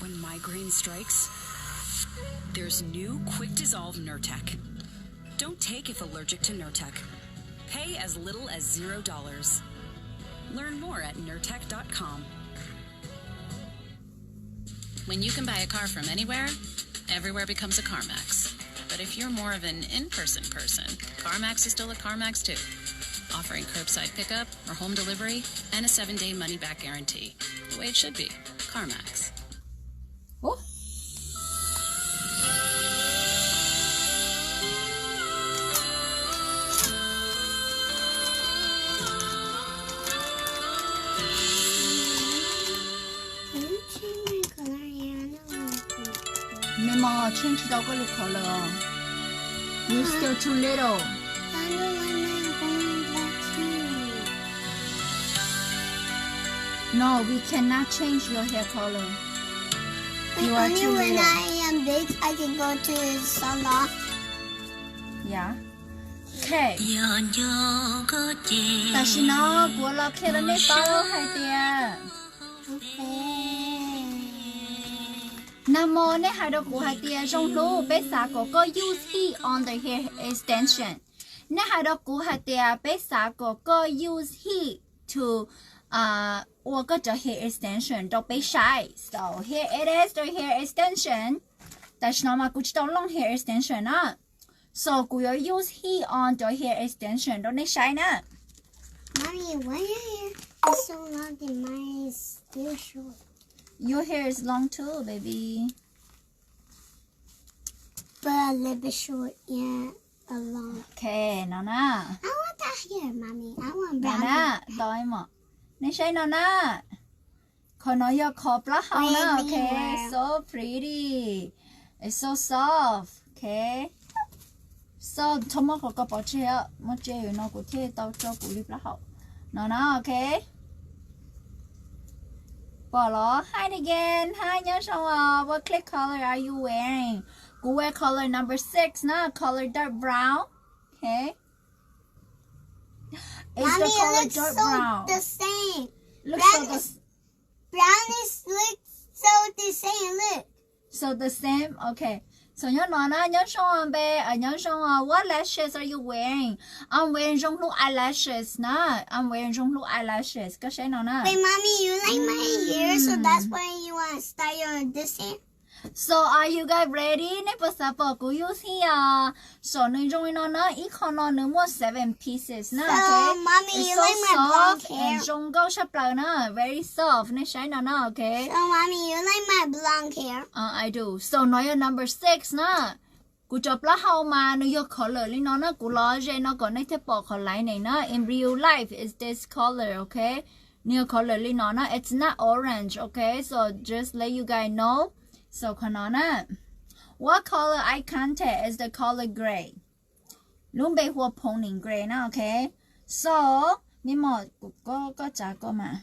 when migraine strikes? There's new Quick Dissolve Nurtec. Don't take if allergic to Nurtec. Pay as little as $0. Learn more at Nurtec.com. When you can buy a car from anywhere, everywhere becomes a CarMax. But if you're more of an in-person person, CarMax is still a CarMax too. Offering curbside pickup or home delivery and a 7-day money-back guarantee. The way it should be. CarMax. Oh. Mama, change the color. You're still too little. No, we cannot change your hair color. You are only too when little. I am big, I can go to the salon. Yeah. Okay. 但是呢，过了开了那包海的。那么呢，还有过海的中路被啥个个 use heat on the hair extension。那还有过海的被啥个个 use heat to 我个的 hair extension 都被晒。So here it is the hair extension。但是呢嘛，估计到 long hair extension 啊。So กู要 use heat on the hair extension 都那晒呢。Mommy, why your hair is so long and mine is still short? Your hair is long too, baby. But a little bit short, yeah, a long. Okay, Nana. I want that hair, Mommy. I want brown Nana, hair. đói mà. Nên say Nana. Còn nói your khop lá hậu na, okay? So pretty. It's so soft, okay? So, thôi mà có bỏ chế, mà chế nó có thể tao cho cụ lip lá hậu. Nana, okay? Bỏ hide again. Hi, nhớ xong what click color are you wearing? Go wear color number 6, na color dark brown. Okay. Is Mommy, the color it looks dark so brown? the same. Looks Brownish looks so the same. Look. so the same. Okay. So nhớ nói na nhớ xong bé, nhớ xong what lashes are you wearing? I'm wearing trong lúc eyelashes na. I'm wearing trong lúc eyelashes. Có say nó na. Wait, Mommy, you like my hair, so that's why you want to start your this hair? So are you guys ready? Nè bữa sau cô use here. So nên trong nó na, ít con nó nữa mua 7 pieces na. So, Okay. Mommy, It's you so like my blonde soft hair? and trong gấu sắp lại na, very soft. Nè say nó na, okay. So, Mommy, you like my blonde hair? I do. So nói number 6 na. Cô chụp lá hậu mà nó yêu color lên nó cô lo že nó còn này thế bỏ color này na. In real life is this color, okay? New color lên nó it's not orange, okay? So just let you guys know. So con nó what color I contact is the color gray. Luôn bị hoa pony gray na, okay? So mình một có trả có mà.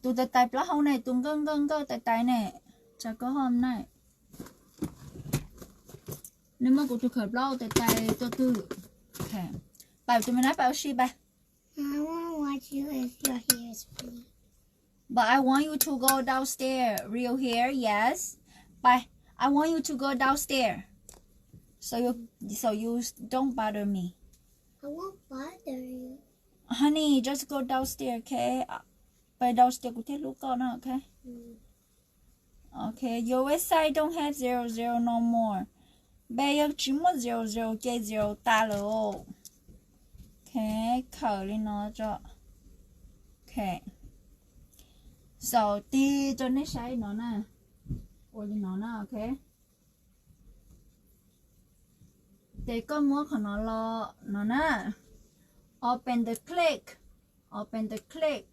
Tụi ta tay lá hậu này tụi gân tay này trả có hôm này. Nếu mà cô tụi khởi lâu tay tôi tư. Okay. Bảo tụi mình nói bảo gì bà? I want to watch you if your hair is pretty. But I want you to go downstairs. Real hair, yes. But I want you to go downstairs. So you don't bother me. I won't bother you. Honey, just go downstairs, okay? But downstairs, cô look on, okay? Okay, your website don't have 00 no more. Bây giờ chỉ một 00 cái 0 ta rồi. Okay, khởi lên nó cho. Okay. So, tí cho nó sai nó nè. Ôi nó nè, okay? Để con mua của nó lo nó nè. Open the click. Open the click.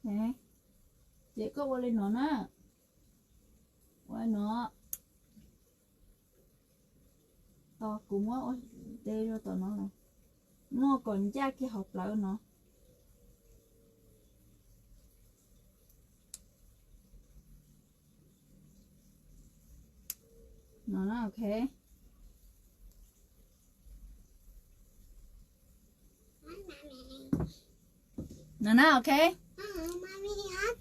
Okay. Để có ôi nó nè. Ôi nó. Tao cũng mua để cho tao nó nè. Nó còn ra cái học lại nó. No, okay. Hi, Mommy. No, okay. Mommy,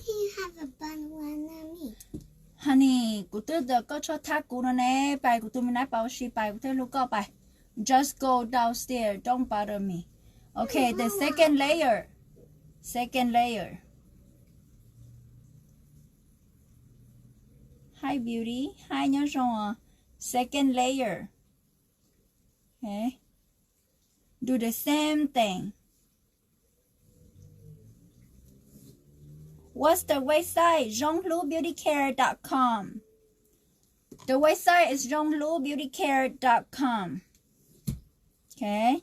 can you have a bun when me? Honey, cụ tư được có cho thác cụ nó nè, bài cụ tư mình nói bảo sĩ bài cụ tư lúc có bài. Just go downstairs, don't bother me. Okay, the second layer. Second layer. Hi beauty, hi nhớ rồi. Second layer. Okay. Do the same thing. What's the website? zhonglubeautycare.com. The website is zhonglubeautycare.com. Okay.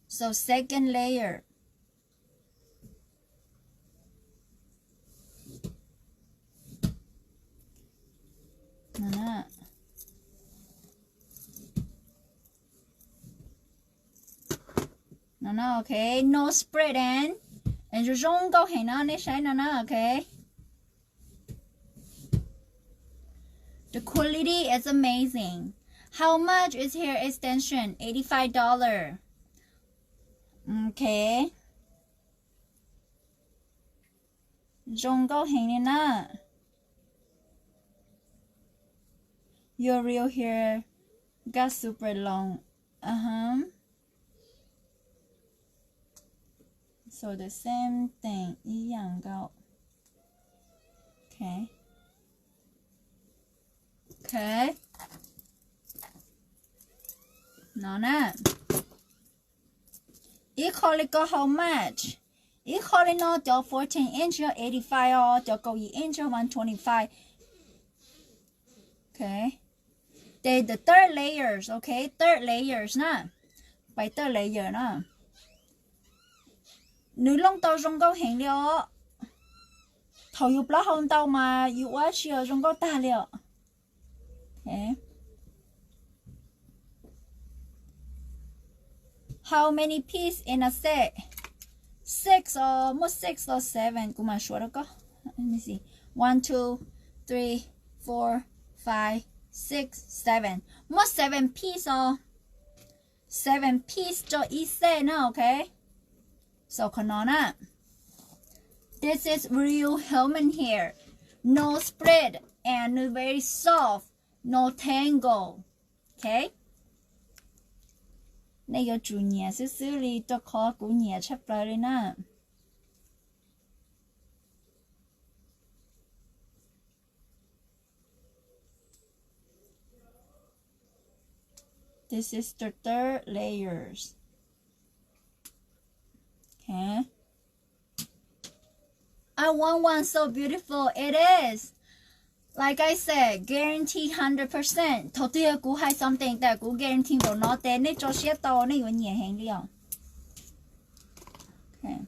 So second layer. No, okay. No spreading. And you don't go hang on this side, no, okay. The quality is amazing. How much is hair extension? $85. Okay. Don't go hanging up. Your real hair got super long. So the same thing, 一样高. Okay. Okay. Nona. Equally go how much? Equally no, the 14 inch or 85 or the go inch or 125. Okay. The third layers, okay? Third layers na. By third layer na. Nữ long tàu rong câu hình liệu. Thầu dục lá hồng tàu mà dục quá chiều rong câu ta liệu. Okay. How many pieces in a set? 6 or more 6 or 7. Cũng mà số đó có. Let me see. 1, 2, 3, 4, 5, 6, 7. More 7 pieces or 7 pieces cho each set now, okay? So Kanana, this is real human hair, no spread and very soft, no tangle, okay? Này có chủ nhẹ xíu đi, tôi khó của nhẹ chấp lại đi nè. This is the third layers. Okay. I want one so beautiful. It is. Like I said, guarantee 100%. Thầu tiêu cú hay something that cú guarantee của nó tên này cho xe to này có nhẹ hàng đi không? Okay.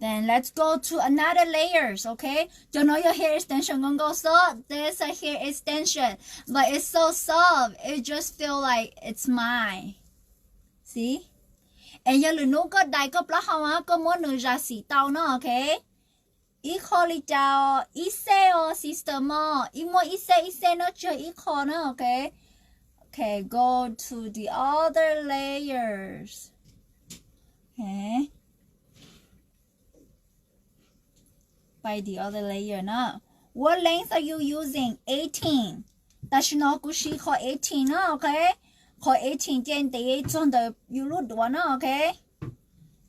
Then let's go to another layers, okay? You know your hair extension gonna go so there's a hair extension, but it's so soft. It just feel like it's mine. See? And you know có đại có lá hoa có muốn nữ ra xí tao nó, okay? Ít khó đi chào, ít xe o system o, ít xe nó chơi ít khó nó, okay? Okay, go to the other layers. Okay. By the other layer now. What length are you using? 18. That's not good. She call 18 now, okay? Call 18 then they on the you look one, okay?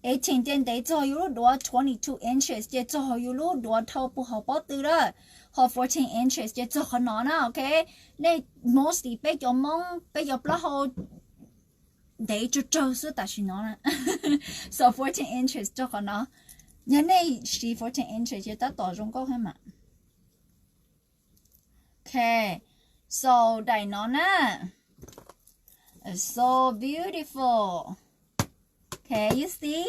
18 then they saw you look 22 inches. They saw you look what top how about the 14 inches. They saw no, okay? They mostly bake your mom, bake your blood hole. They just so that she know. So 14 inches, cho nó. Nhà này she 14 inches chỉ ta tỏ trong câu hay mà. Okay, so đại nó nè. It's so beautiful. Okay, you see?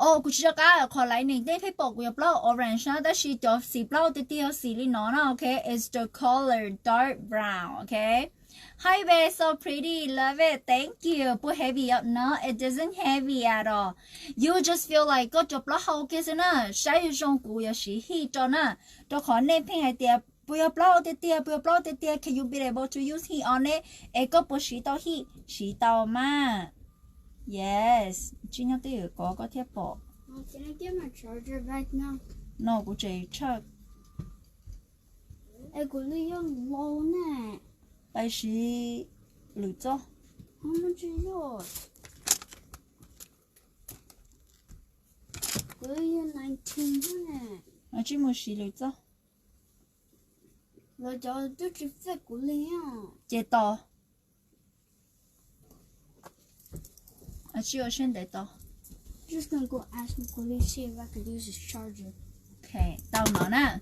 Oh, cô chưa cả khỏi lại này đây phải bỏ cái blow orange na, đó là cho xì blow để tiêu xì li nó na, okay? It's the color dark brown, okay? Hi babe, so pretty, love it, thank you. Put heavy up, no, it doesn't heavy at all. You just feel like có chụp lá hậu kia na, sai trong cũ ya xí hi cho na, cho khỏi nên pin hay tiệp. Can you be able to use heat on it? Eko po heat ma. Yes. Chỉ nhớ tiêu có thiết bộ. Can I get my charger back now? Nó của chị chắc Ê, của Ly用 low nè. bây giờ lựa cho How much is yours? Của Ly用 19 nè. nó chỉ một xí lựa cho Rồi cho tôi chỉ phép của Ly á. chế to à chỉ ở trên để to Just gonna go ask của Ly see if I could use his charger. okay tao nó nè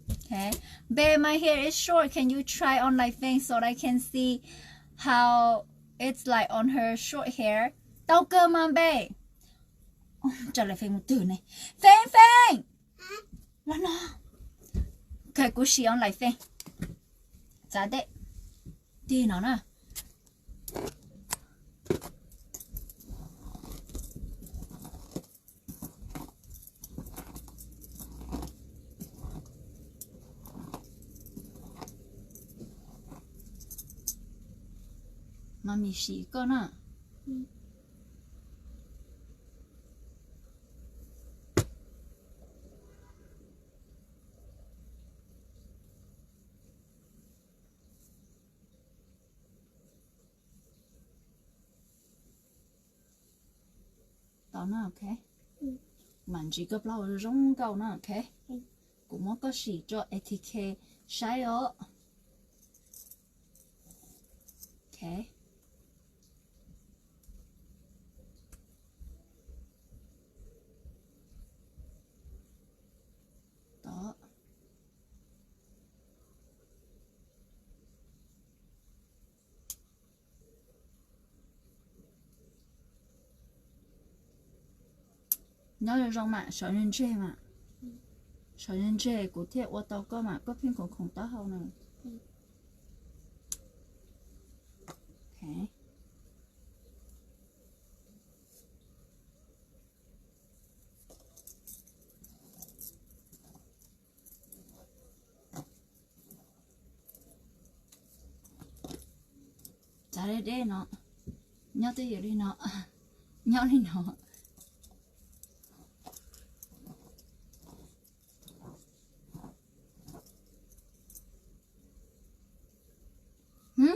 okay babe my hair is short can you try on like thing so that I can see how it's like on her short hair tao cơ mà babe trả lại phèn một từ này phèn nó cái cú xì on lại phèn giá đấy đi nó nè mà mình xì con à đó nè ok mình chỉ có bao rong câu nè ok cũng muốn có xì cho etiquette sai ở ok đó nhớ là rong mà sợ nhân chê mà sợ nhân chê của thiệt ô tô có mà có phim còn không tốt hơn nè ok trả đây đây nó nhớ tới giờ đi nó nhớ đi nó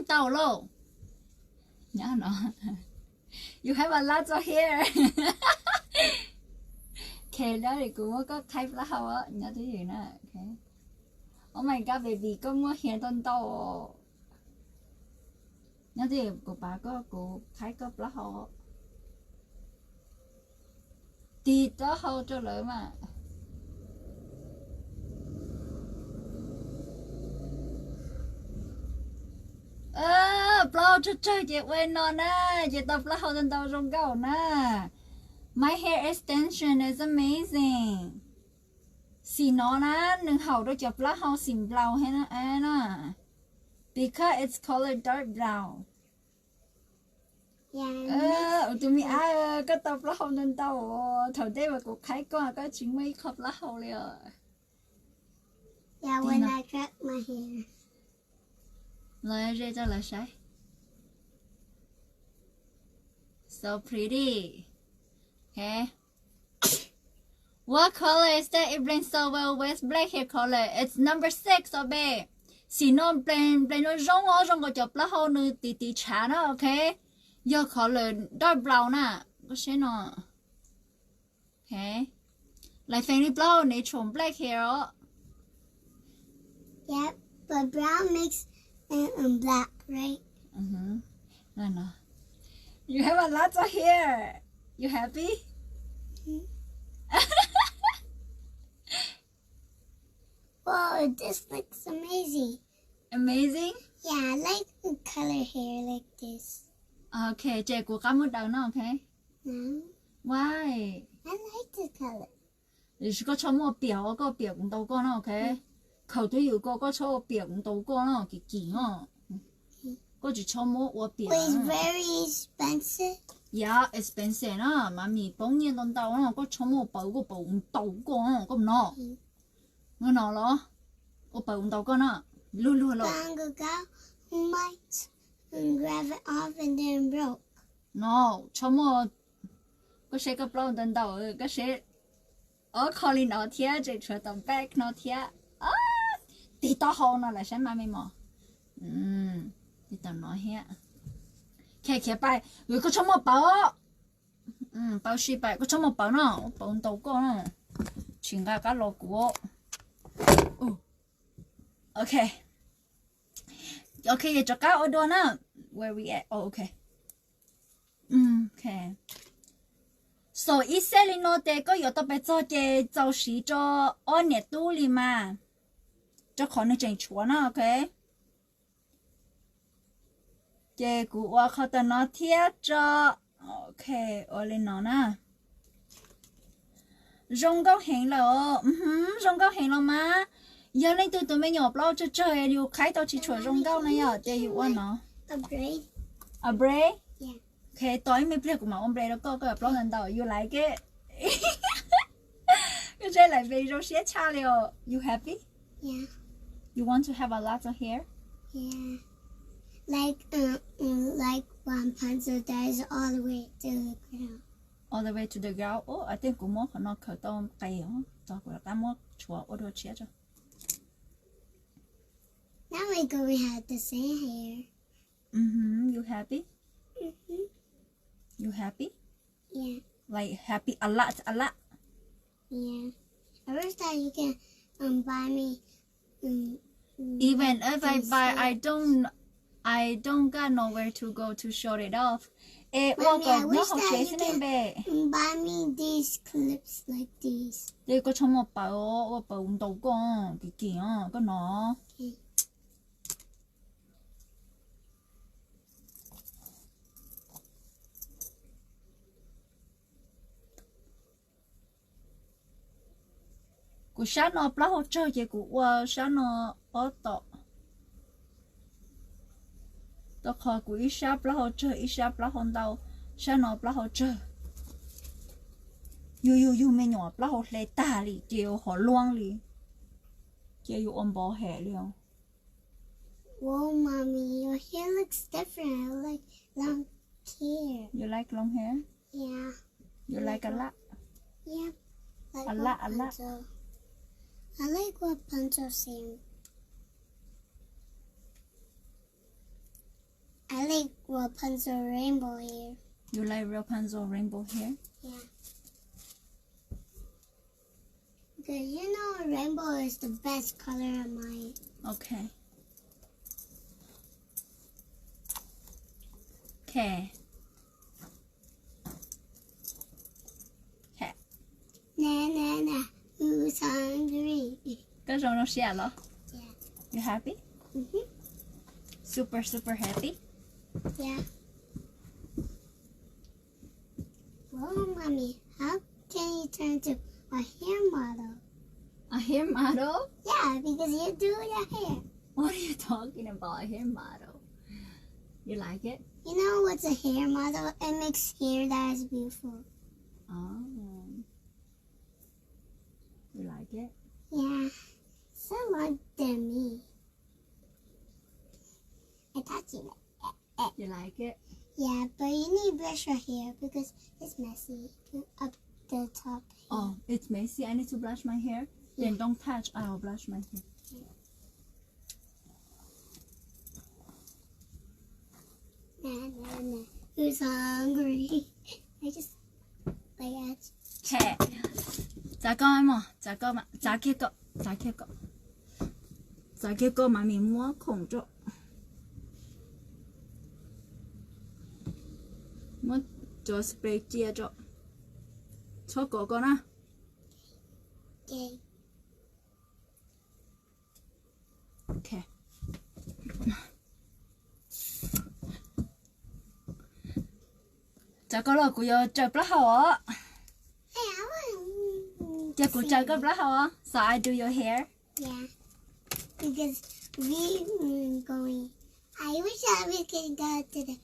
tao lô nhớ nó you have a lot of hair ok đó thì cũng có type lá hậu á nhớ tới gì nữa ok oh my god baby có mua hair tôn tao nhớ tới của bà có của thái có lá hậu thì đó hậu cho lợi mà blow cho chơi chị quên nó nè chị tập là hậu thân tàu trong gạo nè my hair extension is amazing xì nó nè đừng hậu đôi chụp lá hậu xìm blow hay nè because it's colored dark brown tụi mình ai có tập lá hậu thân tàu thầu đây mà cũng thấy có chính mấy khóc lá hậu liền Yeah, when I cut my hair. lời ra cho là sai so pretty okay what color is that it blends so well with black hair color it's number 6 babe si nó blend nó rong có chụp lá hậu nữa tí chả nó okay your color dark brown nè có sẽ nó okay lại fanny brown này trộn black hair đó Yep, but brown makes black, right? No. You have a lot of hair. You happy? Whoa, this looks amazing. Amazing. Yeah, I like to color hair like this. Okay, chị của cảm ơn đầu nó okay. No, Why? I like this color. Thì có cho một biểu có biểu cũng đâu có nó okay. Khẩu tôi hiểu có cho biểu cũng đâu có nó kỳ nó. Có chỉ cho một biểu. But it's very expensive. Yeah, expensive nó mà mình bông nhiên đông đâu nó có cho một bảo có bảo cũng đâu có nó có nó. Nó lo. Có bảo cũng đâu có nó. Luôn lo. Long ago, might grab it off and then broke. No, cho một có sẽ có bao lần đầu có sẽ ở khỏi nó thiệt chỉ cho tao back nó thiệt thì tao hậu nó là sẽ mà mình mò thì tao nói hết khe bài người có trong một bảo bảo sĩ bài có trong một bảo nó bảo đầu con chuyện cái lô của ok vậy cho cái ở đó nữa where we at okay okay so ít xe lên nó để có yếu tố bé cho chế giáo sĩ cho ở nhà tu li mà cho khó nên chỉnh chúa nó ok chế của họ tao nó thiết cho ok ở lên nó nè rong gạo hình là rong gạo hình là mà giờ lên từ tụi mình nhỏ bao cho chơi yêu khai tao chỉ chuột rong gạo này à để yêu ăn nó a braid Yeah. okay tối mình biết của mà ông braid đó có cái bao lần đầu you like it cái chơi lại về rồi sẽ cha liệu you happy Yeah. you want to have a lot of hair Yeah. Like one pencil that is all the way to the ground. all the way to the ground oh I think cũng muốn nó khởi tông cây hả tao cũng đã muốn chùa ở đó chết rồi Now we're going to have the same hair. you happy you happy Yeah. like happy a lot Yeah. I wish that you can buy me. even if I buy I don't got nowhere to go to show it off Mommy, I nó wish không that chế you xin em bé buy me these clips like these. đây có trong một bảo đầu con cái kia có nó của sáng nó bao hỗ trợ gì của sáng nó ở tọ tao khỏi của ít sáng bao hỗ trợ ít sáng bao hồn đầu sáng nó bao hỗ trợ you mấy nhỏ bao hỗ lấy ta đi chiều họ loang đi chiều ôm bò hè liền Whoa, Mommy, your hair looks different. I like long hair. you like long hair Yeah. you like a lot Yeah. Like A what lot. Rapunzel. I like what Rapunzel sang. I like Rapunzel rainbow hair. you like Rapunzel rainbow hair Yeah. Because you know rainbow is the best color of mine. okay okay Na, who's hungry? cái rồi nó sẽ là Yeah. you happy super happy Yeah. Whoa, Mommy, how can you turn to a hair model? a hair model Yeah, because you do your hair. what are you talking about a hair model you like it You know what's a hair model? It makes hair that is beautiful. oh you like it Yeah, so like than me. I touch it. you like it Yeah, but you need to brush your hair because it's messy up the top. oh it's messy I need to brush my hair then don't touch I'll brush my hair Na. Who's hungry? I just like that. okay giá con mà giá kia cơ mà mình mua khổng chỗ mua cho spray chia chỗ cho cổ con á Okay. okay giá con là của giờ chơi plug hả Hey, I want. giờ của chơi có plug hả so I do your hair Yeah, because we going. I wish that we could go to the.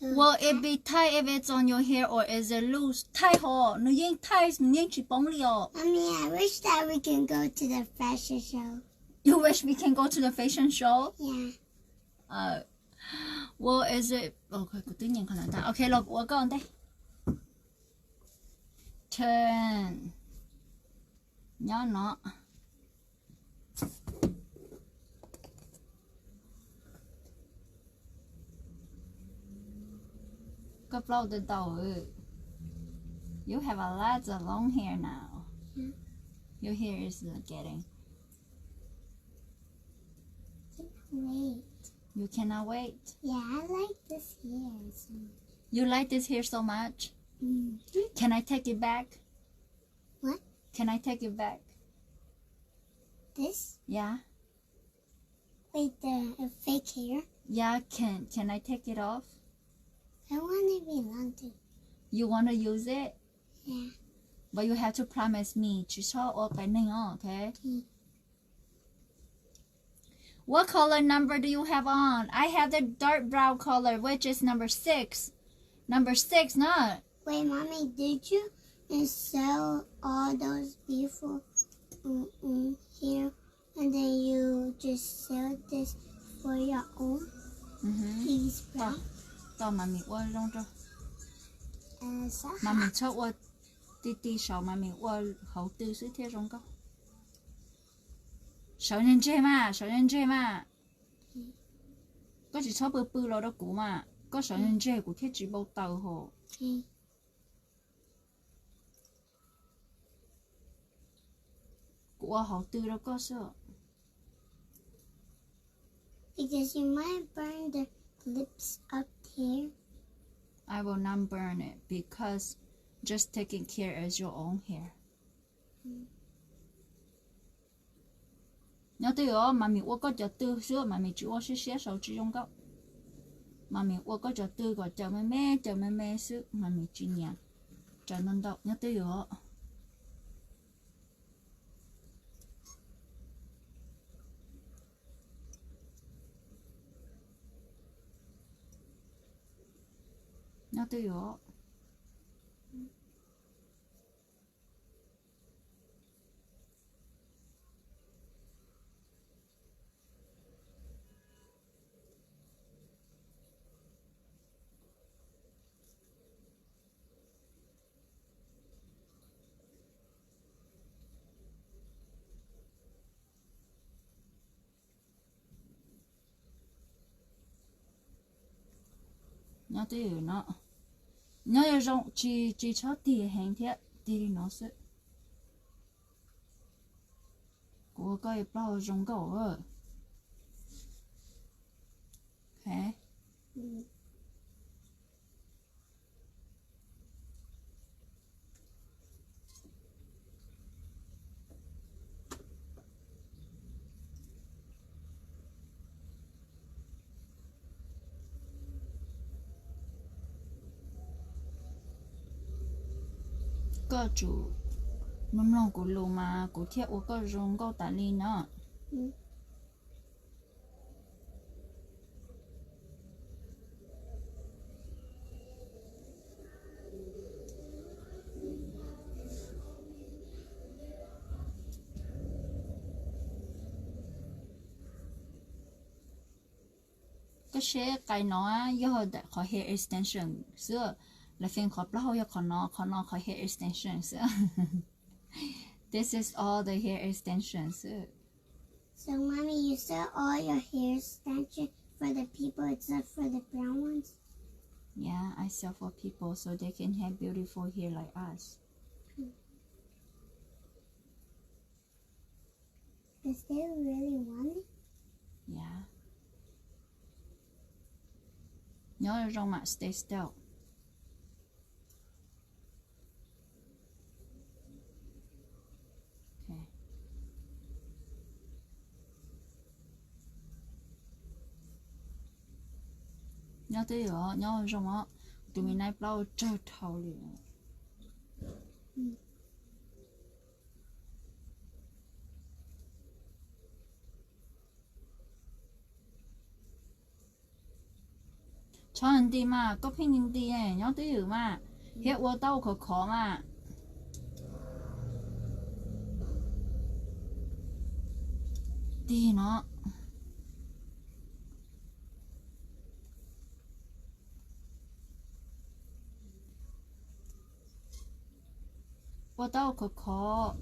will it be tight if it's on your hair or is it loose tight hả nó yên tight nó yên chỉ bóng liò Mommy, I wish that we can go to the fashion show. you wish we can go to the fashion show Yeah. well is it okay 我对你可能大 okay 了我讲的 turn. Nhớ nó. Có blow the door. You have a lot of long hair now. Your hair is getting. Wait. You cannot wait. Yeah, I like this hair so much. You like this hair so much. Can I take it back? What? Can I take it back? This? Yeah. Wait, the fake hair? Yeah, can I take it off? I want to be long too. You want to use it? Yeah. But you have to promise me chỉ cho ô cái này okay? What color number do you have on? I have the dark brown color, which is number 6. Number 6, no? Wait, Mommy, did you sell all those beautiful hair and then you just sell this for your own? These brown? Tao mà mình qua trong cho. So Mà mình cho qua tí sau mà mình qua hậu tư suy thế trong có. Sáu nhân chơi mà. Có chỉ cho bự lo đó cũ mà. Có sáu nhân chơi của thiết chỉ bao tàu hồ. Của hậu tư đó có sợ. Because you might burn the clips up here. I will not burn it because just taking care as your own hair. Nhớ từ đó mà mình uống có cho tư sữa mà mình chịu xé sầu chỉ trong góc. Mà mình uống có cho tư gọi chờ mẹ sữa mà mình chỉ nhà. Chờ nên đâu nhớ từ đó. Nhớ từ đó. Nhớ từ nó. Nhớ rong chỉ cho tiền hàng thế tiền nó sẽ. Của cái bao rong gạo à. Okay. Có chủ mắm lòng của lù mà của thiết của có rong gạo tả ly nữa. Cái xe cái nó do khỏi hair extension xưa là phiên khó bao giờ còn nó khỏi hair extension xưa. This is all the hair extensions. So, Mommy, you sell all your hair extension for the people except for the brown ones? Yeah, I sell for people so they can have beautiful hair like us. Does they really want it? Yeah. Nhớ là rong mà stay still. Okay. Nhớ tới rồi, nhớ là rong á. Tụi mình nay bao trâu thầu liền. cho anh đi mà có phim nhìn đi ấy nhớ tới mà hiện ở đâu khó mà đi nó 我到可可。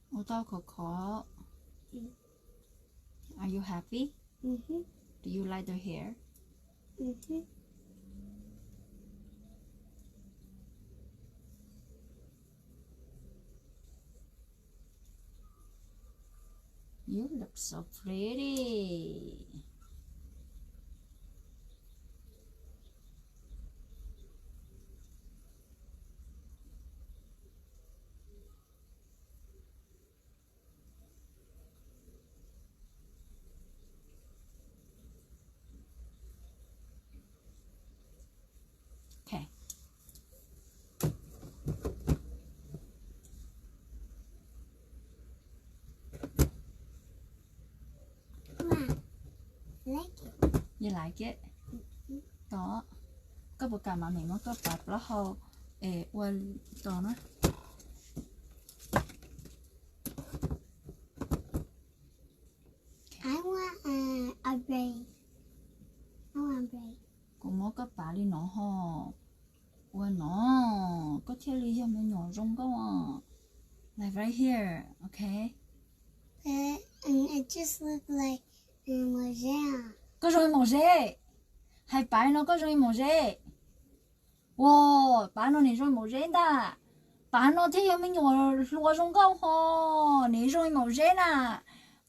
我到可可。Are you happy? Mhm. Do you like the hair? Mhm. You look so pretty. Okay. Wow. I like it. You like it? Đó. Có bộ cả mà mình mới có bạc đó hầu. Quên đó nó. I want a braid. I want a braid. Cũng mới có bạc đi nó hò. Quên nó. Có thể lý cho mình nhỏ rung có à. Like right here. Okay. But it just looked like mosaic. Có rồi màu rễ. Hai bãi nó có rồi màu rễ. Wow, bãi nó này rồi màu rễ ta. Bãi nó thế mình nhỏ lúa rung có hò. Này rồi màu rễ nè.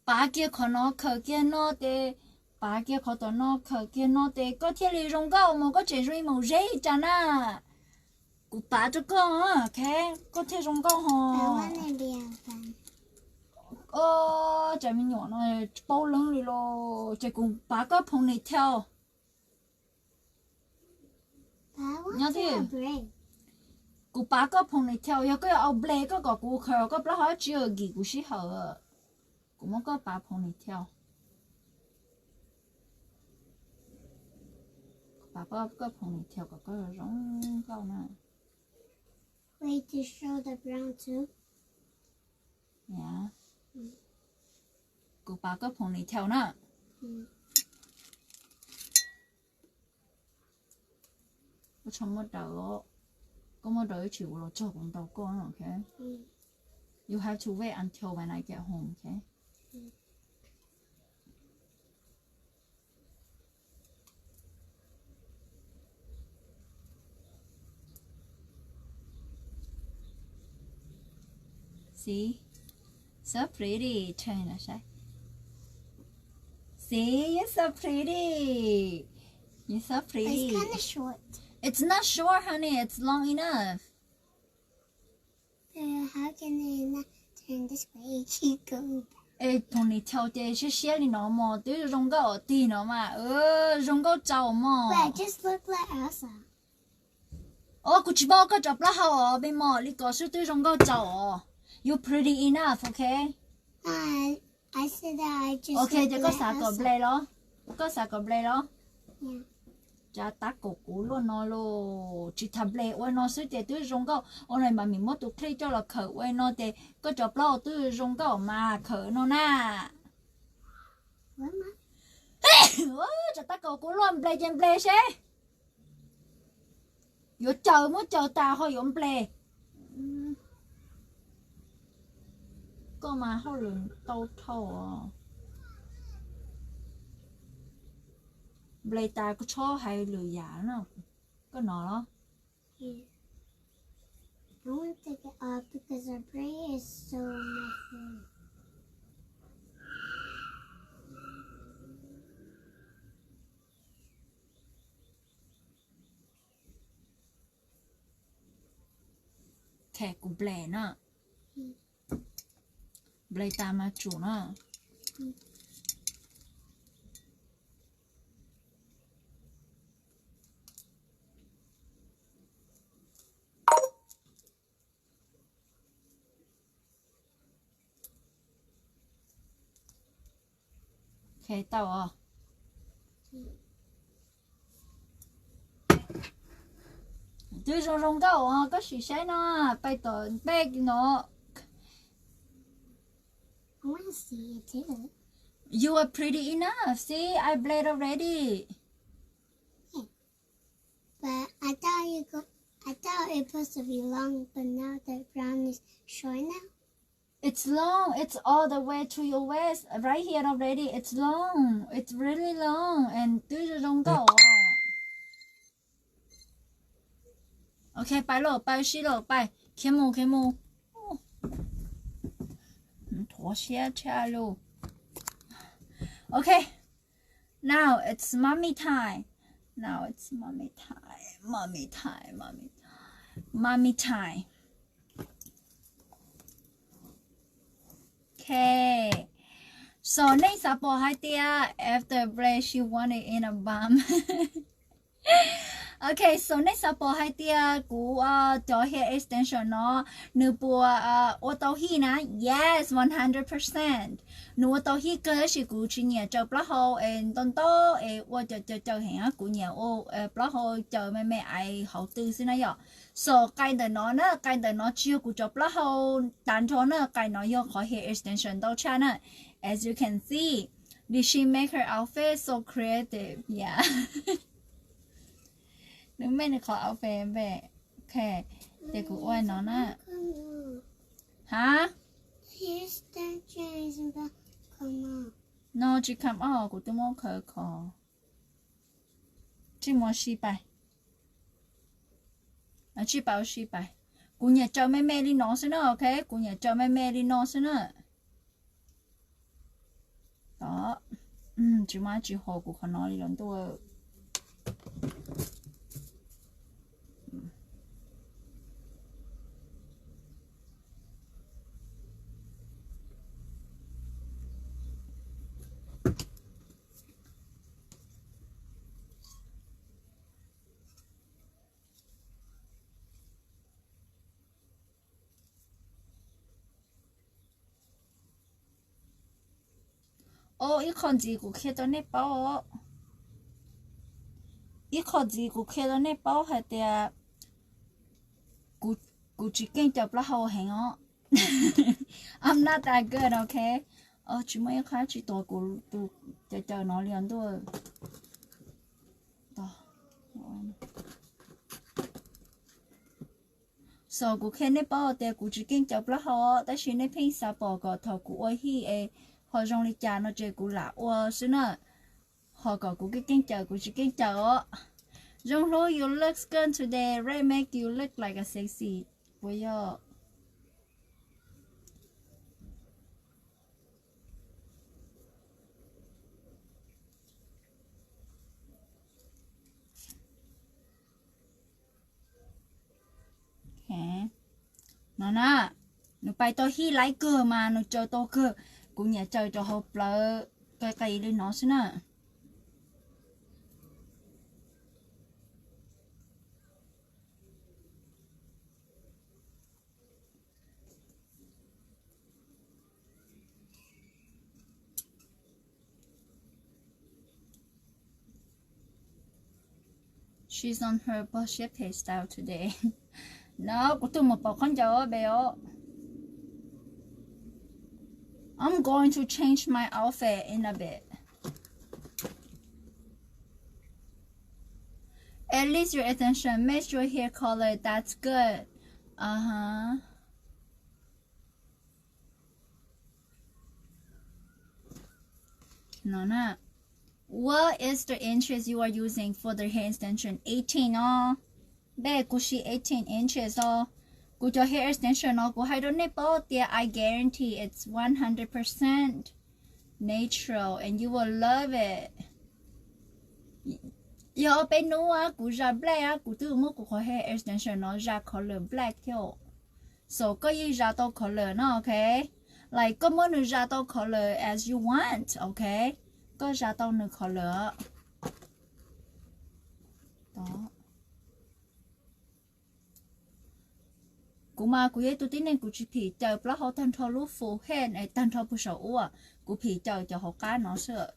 Bãi kia khó nó khờ kia nó để. Bãi kia khó tỏ nó khờ kia nó để. Có thể lý rung có mà có thể rồi màu rễ chả nè. Cụ bãi cho con á. Ok. Có thể rung có I hò. want to be a fun. Chả mình nhỏ nó bao lớn đi lô. Chả cùng bãi có phong này theo. But I want Nhớ to đi. a braid. Cụ bá có phong này theo yêu cái ao ble có cụ khờ có bá hỏi chưa gì cụ sĩ hở cụ muốn có bá phong này theo bá có phong này theo có giống câu nè Wait to show the brown too. yeah cụ bá có phong này theo nè Mm. có trong một đầu có một đầu chịu rồi cho cũng đầu con okay Mm. you have to wait until when I get home okay see so pretty turn a side see you're so pretty you're so pretty It's kind of short. it's not short honey it's long enough How can I not turn this way? You go. ponytail để sẽ xé đi nó mà tới rong gạo tí nó mà rong gạo trâu mà Wait, just look like Elsa. cô chỉ bảo cái chụp là hao bên mà đi có sự tới rong gạo trâu you pretty enough okay I said that I just okay look thì có like xả cờ Elsa. play đó có xả cờ play đó Yeah. cha ta cổ cú luôn nó lo chỉ thầm lệ ôi nó sẽ để tôi rong gạo ôi này mà mình mất tụt play cho là khởi ôi nó để có chụp lo tôi rong gạo mà khởi nó na What am I? cha ta cổ cú luôn play trên play xe yo chờ muốn chờ ta thôi yo play có mà hao lường tao thầu play ta có cho hay lừa giả nào có nó đó Yeah. I want to take it off because our braid is so messy. kẻ của play nữa play ta mà chủ nữa OK tao à tôi rong rong gạo à có sự sai nó bay tờ bay nó I want to see it too. you are pretty enough see I bled already But I thought it was supposed to be long, but now the brown is short now. it's long it's all the way to your waist right here already it's long it's really long and tôi rong gạo à OK bay rồi bay xí rồi bay khé mù thua xe cha luôn Okay now it's mommy time mommy time Okay so next up hai tia after break she wanted in a bum Okay so next up hai tia cú cho hair extension nó nửa bùa ô tô hi na yes 100% nửa tô hi cơ chỉ cú chỉ nhà cho plug hole and tôn tô ô cho hẹn cú nhà ô plug hole cho mẹ ai hậu tư xin nói so cái đời nó chưa cú cho plug hole tàn cho nó cái nó yêu khỏi hair extension đâu cha nè as you can see did she make her outfit so creative yeah đừng bên này khỏi áo về ok để cụ ơi nó nè hả Here's the extension, but come on. nó chỉ cầm của tôi muốn khởi khó chỉ muốn xí bài chỉ bảo xí bài cụ nhà cho mẹ đi nó xin nữa ok cụ nhà cho mẹ đi nó xin nữa đó chỉ mà chỉ hồ cụ không nói đi lần tôi ít con gì cũng kia đó nè bao ít con gì cũng kia đó nè bao hay là cụ chỉ kinh chập là hậu hành ó I'm not that good okay chỉ mấy cái chỉ tôi cụ chờ nó liền thôi đó so cụ kia nè bao thì cụ chỉ kinh chập là hậu tại vì nè pin sa bỏ cái thầu cụ ơi hi họ dùng đi trả nó chơi cú lạ ô xí nữa họ có cú cái kinh chờ cú chỉ kinh chờ dùng lối you look good today right make you look like a sexy boy okay nó nè nó bay tôi hi lấy cơ mà nó chơi tôi cơ cú nhà chơi cho hộp lỡ cái lên nó xí nè she's on her bullshit hairstyle today no cú tụi một bộ con cháu béo I'm going to change my outfit in a bit. At least your attention, match your hair color, that's good. No. What is the inches you are using for the hair extension? 18 Be kushi 18 inches Good your hair extension go hide on nipple there I guarantee it's 100% natural and you will love it. Yo bên nữa cụ ra black cụ tự mua cụ hair extension nó ra color black theo. So có gì ra to color nó okay. Like có muốn ra to color as you want okay. Có ra to nữa color. Đó. Cú mà cú ấy tôi tin nên cú chỉ phỉ chờ plug hole tan thâu lúc phù hen ấy tan thâu bù sầu cú phỉ chờ cho họ cá nó sợ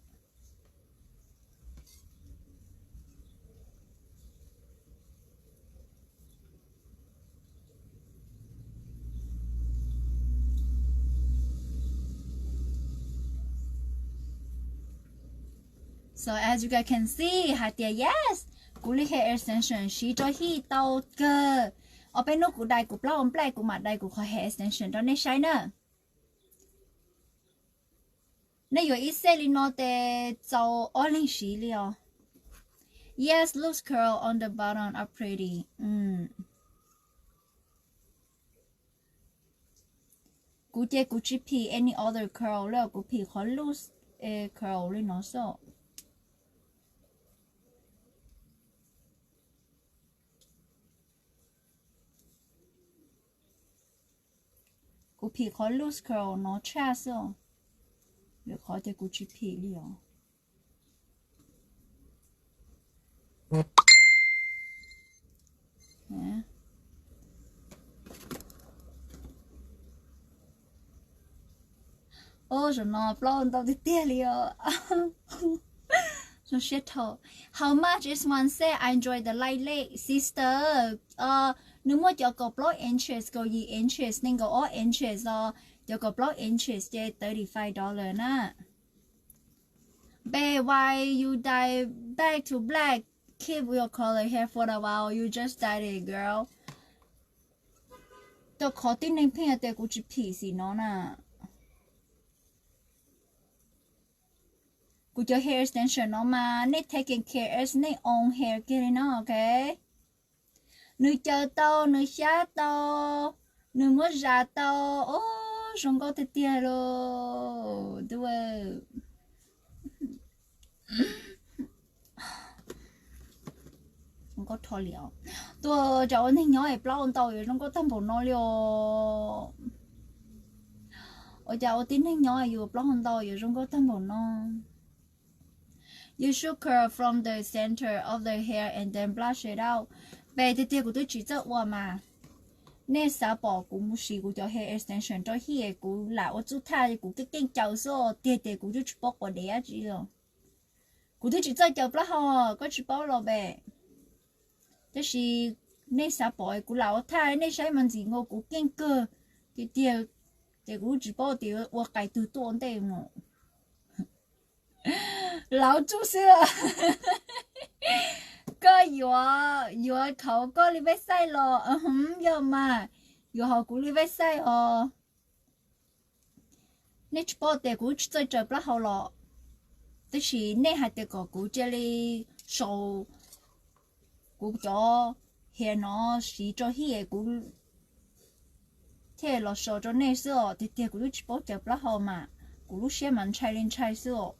So as you guys can see, hạt tiền yes, cú li hair extension, she cho hi tao cơ. Ở bên nút của đai của plau play của mặt đai của khỏi hair extension đó nên sai nữa. Nên有一些里诺的走二零十了。Yes, loose curl on the bottom are pretty. Cú chơi cú chỉ pi any other curl là cú pi khó loose curl lên nó so. Cú pi khó loose curl nó cha so. Được khó chơi cú chỉ pi liền. Yeah. Rồi nó blonde tao đi tiếc liền. So shit hole. How much is one set? I enjoy the light leg, sister. Nếu mà cho có block interest, có gì interest nên có all interest cho có block interest chơi $35 nè. Babe, why you dye back to black? Keep your color hair for a while. You just dyed it, girl. Tôi khó tin nên pin ở của chị P gì nó nè. Của cho hair extension nó mà nên taking care as nên own hair kia nó, okay? Nữ chờ tao, nữ xá tao, nữ mất ra tao. Không có thể tiền rồi. Đúng không? Không có thò liệu. Tôi cháu anh nhỏ ấy bao tàu rồi không có tham bộ nó liệu. Ở cháu tin anh nhỏ ấy vừa bao tàu rồi không có tham bộ nó. You should curl from the center of the hair and then brush it out. Bây giờ của tôi chỉ cho qua mà. Nên sao bỏ cũng xí của cho hair extension cho hi của là ở chỗ thay của cái kênh cháu số tiền của tôi chỉ bỏ qua để á chị rồi. Của tôi chỉ cho cháu bao ho có chỉ bỏ rồi bé. Thế thì nên sao bỏ của lão thay nên sai mình gì ngô của kênh cơ thì tiền của chỉ bỏ tiền ở cái từ tuần đây mà. Lão chú xưa có vừa khẩu có li vết sai lo giờ mà vừa họ cũng li vết sai nên chỉ bỏ tiền cũng chơi chơi bla họ lo thế thì nên hạt tiền có cũng chơi li sầu cũng cho hè nó xí cho hi cũng thế lo sầu cho nên xưa thì tiền cũng chỉ bỏ chơi bla họ mà cũng lúc xem mình chạy lên chạy xưa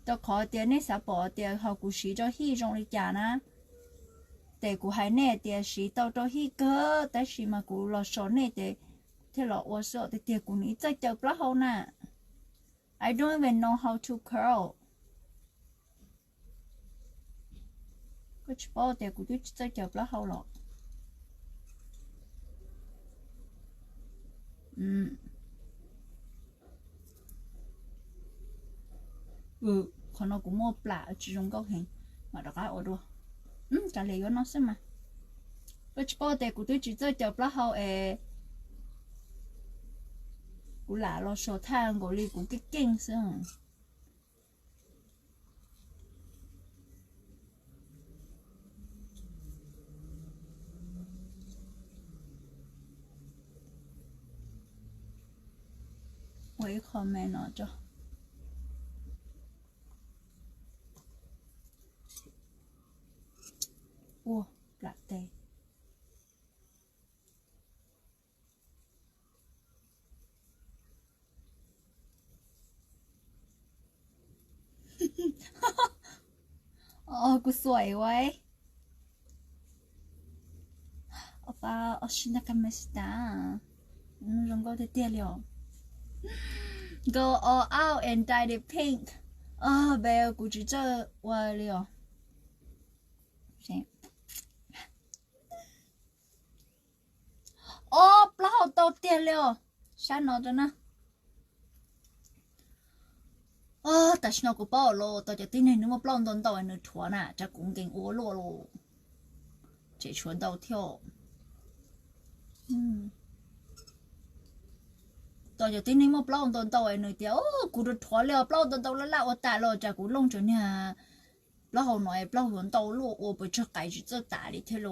tôi khó tiền này sao bỏ tiền họ cũng xí cho hi trong đi trả na để cũng hay nè tiền xí tao cho hi cơ tại xí mà cũng lo số này để thế là ô số để tiền cũng ní chơi chơi bla hậu nè I don't even know how to curl cứ chỉ bỏ tiền cũng chơi chơi bla hậu rồi còn nó cũng mua lạ chỉ trong góc hình mà đó cái ở đâu trả lời nó xem mà tôi chỉ bảo để của tôi chỉ chơi chụp lá hậu của lạ lo số thang của li của cái kinh xem quay comment nó cho Ủa, lạ tệ. Cô sủi vậy. Opa, oshinakamashita. Không có thể tiền liệu. Go all out and dye it pink. Bây giờ cô chỉ cho qua liệu. Xem. Bao tao tiền liệu. Sao nó cho nó. Ta xin nó cũng bảo lô. Tao chỉ tin này nếu mà bao tao tao nó thua nè. Chắc cũng kinh ố lô lô. Chỉ chuẩn tao theo. tao giờ tin một bao tao tao ấy nói tiếng cú được thua liao bao tao là ở tại lo chả cú lông chỗ nhà bao hậu nói bao hậu tao lo ở bên trong cái gì cho tại đi thế lo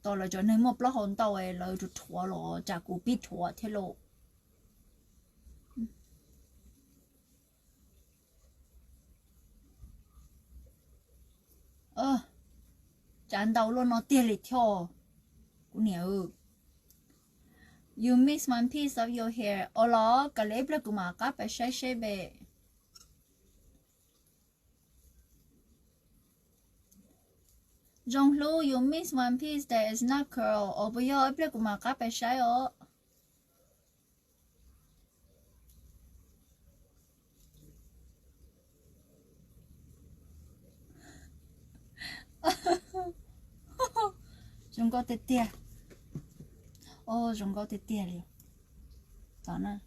tao là cho nên một bao hậu tao ấy là được thua lo chả cú biết thua thế lo chán đầu luôn nó tiền lịch theo cũng nhiều you miss one piece of your hair olo cái lép là cũng mà các phải sai về Jong Lu you miss one piece that is not curl ở bây giờ là cũng mà các phải sai ở chúng có tết tiệt chúng có tết tiệt liền đó nè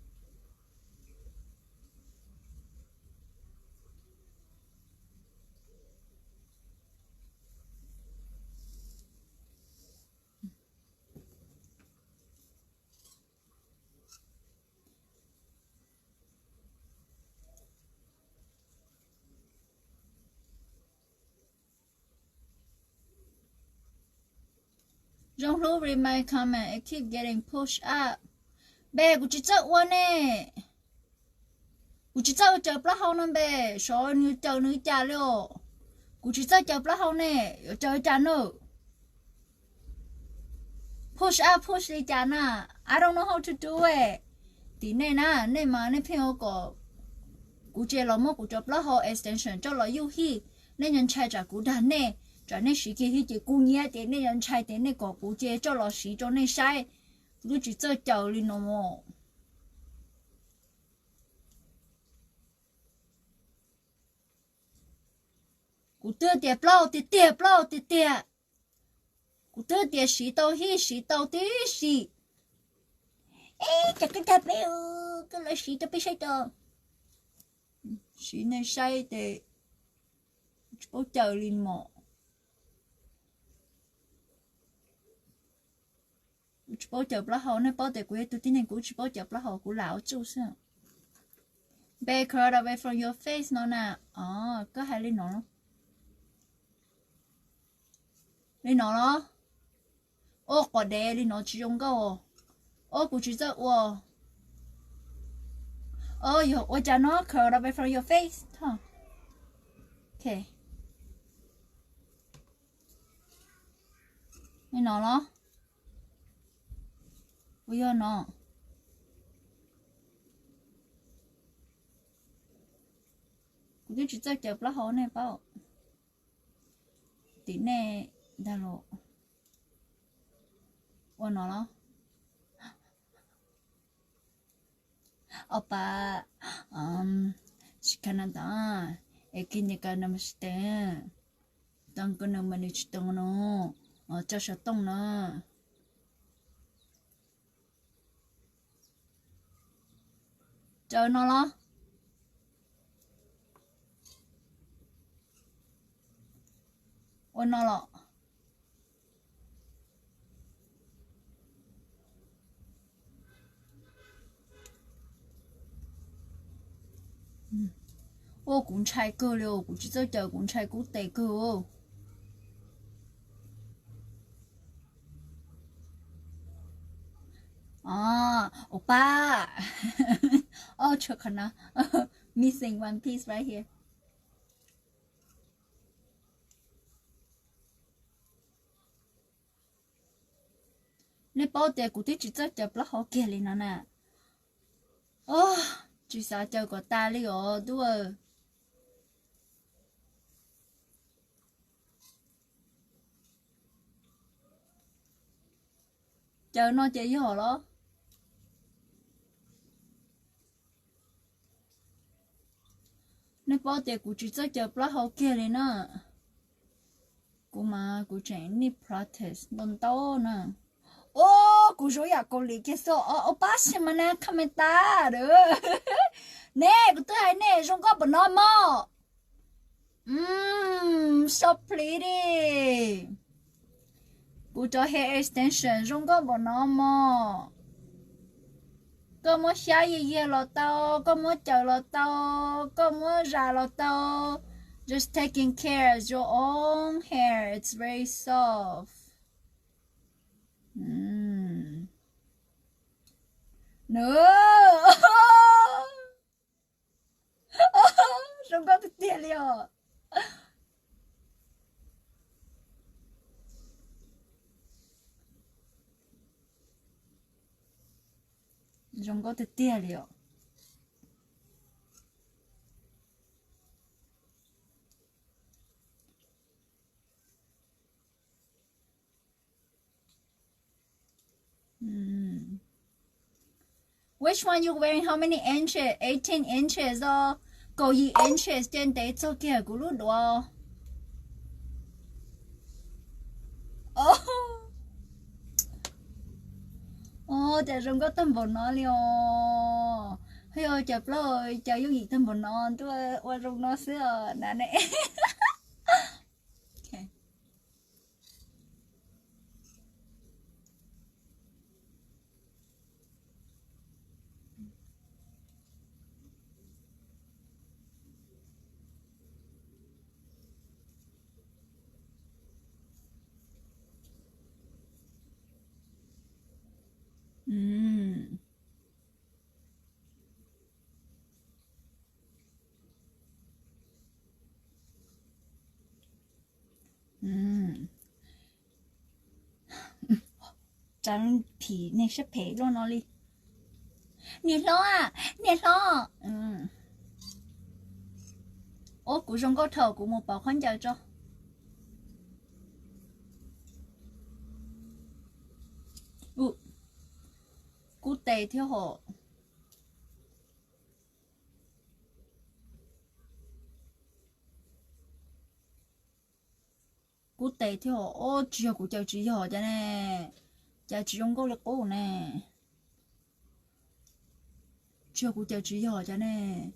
Jong Lu read my comment. It keep getting pushed up. Bé, cô chỉ chắc qua nè. Cô chỉ chắc chờ bao lâu nữa bé. Số như chờ nữ cha liệu. Cô chỉ chắc chờ bao lâu nè. Chờ cha nữa. Push đi cha nè. I don't know how to do it. Tí nè nè, nè mà nè phim cô. Cô chỉ là một cô chờ bao lâu extension cho là yêu hi. Nè nhân trai trả cô đã nè. Cho nên sĩ kia thì chỉ cú nhé để nên nhân trai để nên có cú chế cho nó sĩ cho nên sai cứ chỉ chơi chờ đi nó mà cú tơ tiệp lâu cú tơ tiệp sĩ tàu tí sĩ ê chắc cái thằng bé cái là sĩ tao biết sai tao sĩ nên sai để bố chờ đi mà bố chụp lá hậu này bố để quên tôi tin rằng cú bố chụp lá hậu của lão chú sao be curl away from your face nó nè có hai lên nó quả đè lên nó chỉ dùng cái cú chỉ rất yo tôi cho nó curl away from your face thôi okay lên nó bây giờ nó cứ chỉ cho chụp lá hổ này bao tí này đã lộ nó 오빠 시카나다 에키니까 남시대 땅거는 많이 주동노 어쩌셨동노 chờ nó lo nó lo cũng trai cơ liệu cũng chỉ chờ cũng trai cũng tệ cơ 오빠 좋구나 missing one piece right here nếu bao tiền của tí chỉ chụp lá họ kia lên nó nè chỉ sao chờ có ta li đua chờ nó chơi với họ đó nếu bao tiền của chỉ chụp lá họ kia lên nó cô mà cô chạy đi practice đồn to nè cô rồi à cô lý cái số ba xem mà nè comment được nè cô tới hay nè không có bẩn nó mò so pretty cú cho hair extension rong có bỏ nó mò có muốn xả gì lọt tao có muốn chờ lọt tao có muốn ra lọt tao just taking care of your own hair it's very soft nữa rong có tiền liền rong có tiền liền Which one you wearing? How many inches? 18 inches or go 2 inches? Then that's okay. Go look đó. Oh, chả rong có tâm bồn nó liền. Hay ơi, chả rồi, chả yêu gì tâm bồn nó, tôi qua rong nó xưa, nè nè. Okay. Chẳng thì nên sẽ phê luôn nó đi nhiệt lo à nhiệt lo ô cú rong có thở của một bảo khoản chờ cho cú tệ theo họ cú tệ theo họ ô chưa cú chờ chỉ họ cho nè chờ chỉ rong có lực cố nè chưa cú chờ chỉ họ cho nè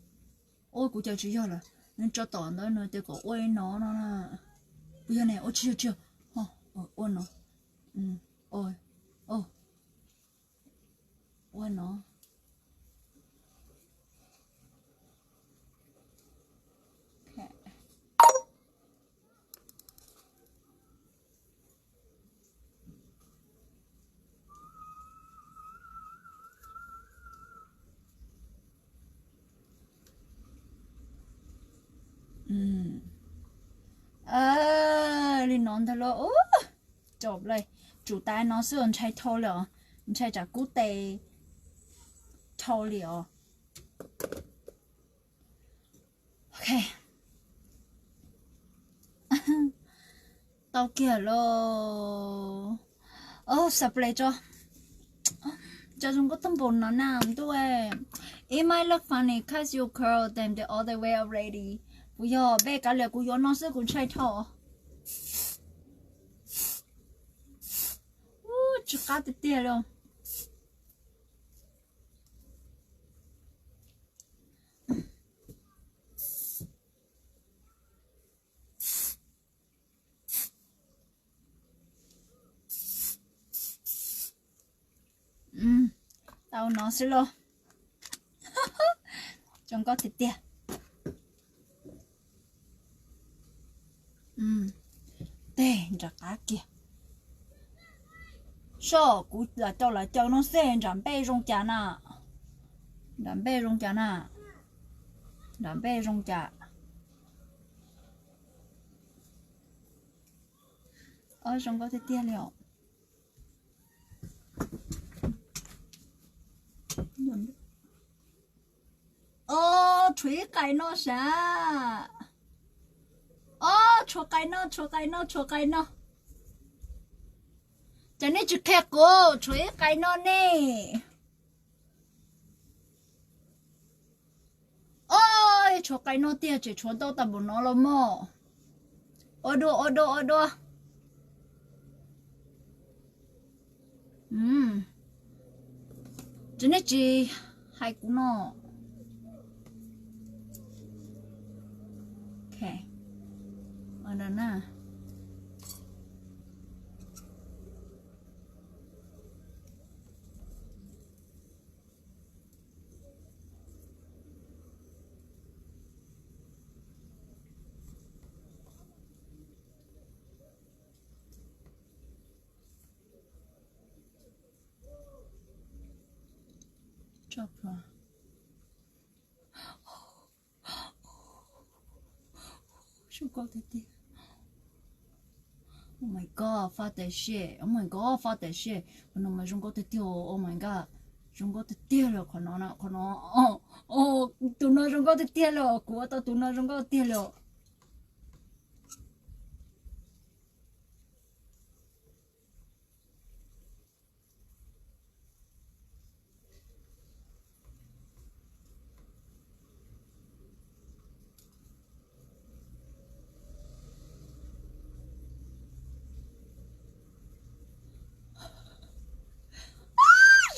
ôi cú chờ chỉ họ là nên cho tỏn đó nữa thì có ôi nó nè bây giờ này ôi chưa ôi nó ôi ôi nó đi nón thôi lo chụpเลยchủ tay nó xưa anh trai thô rồi anh trai trả cú tê thô liền ok tao kia lo sập lại cho chúng có tâm bồn nó nằm tôi it might look funny cause you curl them the other way already bây giờ bé cả lệ của nó sẽ cũng chạy thọ chú cá tê tê luôn tao nó sẽ lo trong có thịt tê tê ra cá kia sao cú là cho nó xem làm bê rong chả nè làm bê rong chả nè làm bê rong chả ở trong có thể tia liệu chuối cái nó sao cho cái nó cho nên chú kẹt cô chuối cái nó nè ôi cho cái nó tia chỉ cho đâu tầm nó lo mò ô đua cho nên chỉ hai cú nó ok ở đó nè chọc rồi શું કહો તે Oh my god, phát the shit. Oh my god, phát the shit. Nó mà chúng có thể tiêu. Oh my god. Chúng có thể tiêu rồi còn nó. Tụi nó chúng có thể tiêu rồi. Của tao tụi nó chúng có thể tiêu rồi.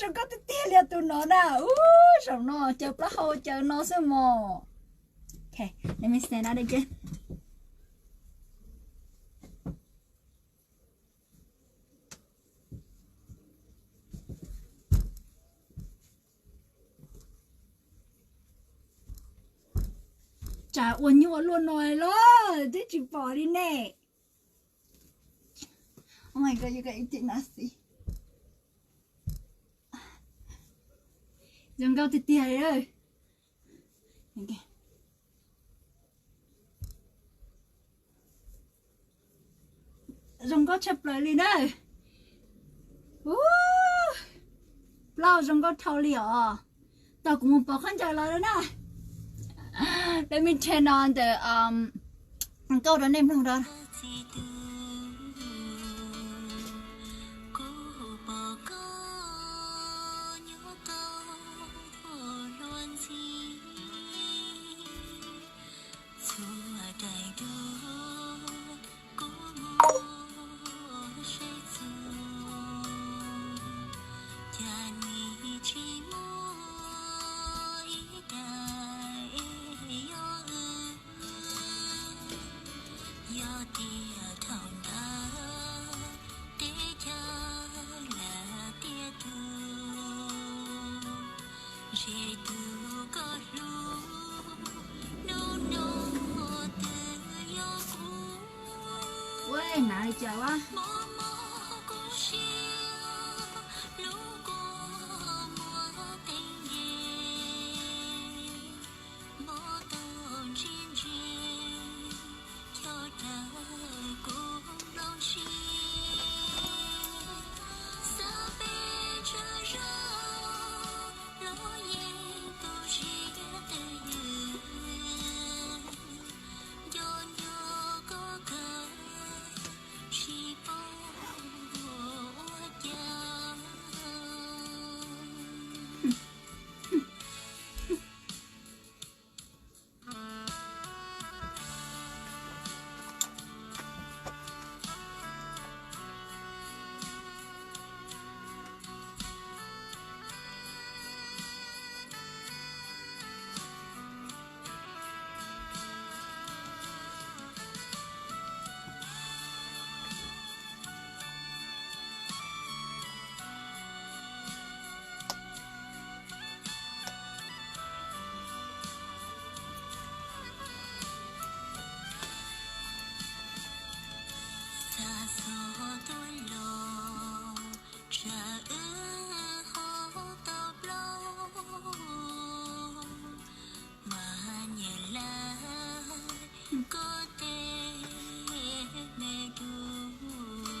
Chúng có thể tiêu rồi tụi nó nào. Sao nó chụp lá hôi chờ nó xem mò. Okay, let me stand out again. Chả uốn nhua luôn rồi lo. Thế chị bỏ đi nè. Oh my god, you got eating nasty. Đừng có thịt tỉa rồi. Okay. Đừng có chụp lại đi đây. Lâu đừng có thâu liễu. Tao cũng muốn bỏ khăn chạy lại đó nè. Let me turn on the câu đó nêm không đó. Ôi, nào đi chờ quá.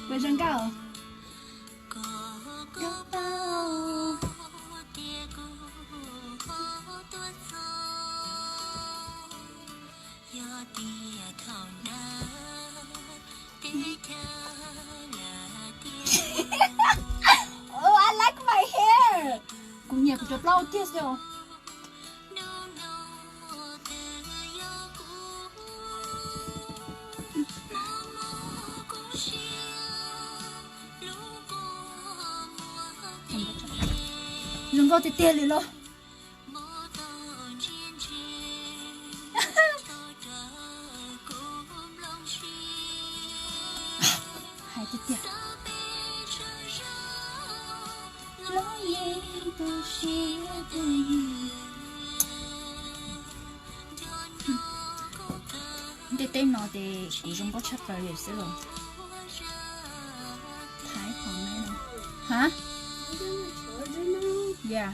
Về chân cao. Oh, I like my hair. Cũng nhiều chụp lâu tiếc rồi. Đừng có thì tiền liền lo. Hai cái tiền. Để tên nó thì cũng không có chấp vào để xíu rồi. Thái phòng này đâu. Hả? Yeah.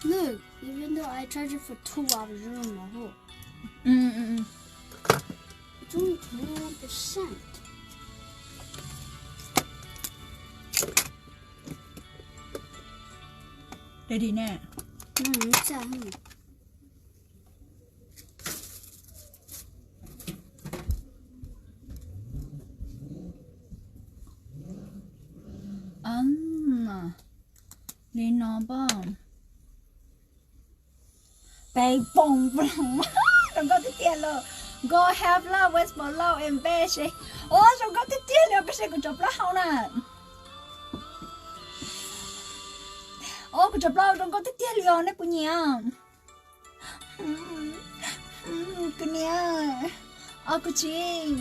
Look, even though I charge it for 2 hours, you don't know. It's only 21%. Để đi nè. 진짜. Đi nó bông. Bày bông bông. Đừng có thích tiền rồi. Go have love with my love and beige. Ôi, đừng có thích tiền rồi. Cái xe của chụp đó không nè. Ôi, của chụp đó đừng có thích tiền rồi. Này của nhà. Của nhà. Ôi, của chị.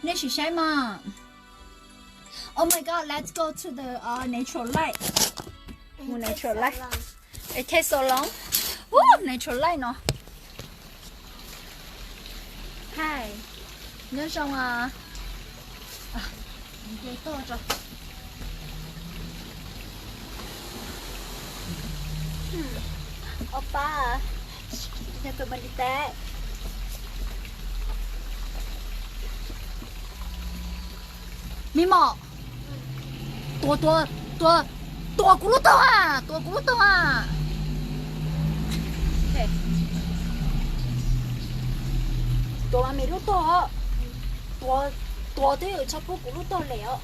Nè, chị sai mà. Oh my god, let's go to the natural light. Natural light. It takes so long. Natural light nó. Hi. Nhớ xong à. Mình to rồi. Oppa. Để tôi bật đi té. Mi mọ. Tua cú lút tao à. Okay. Tua mà mi lút tao. Tua thì ở trong cú lút tao lẹo.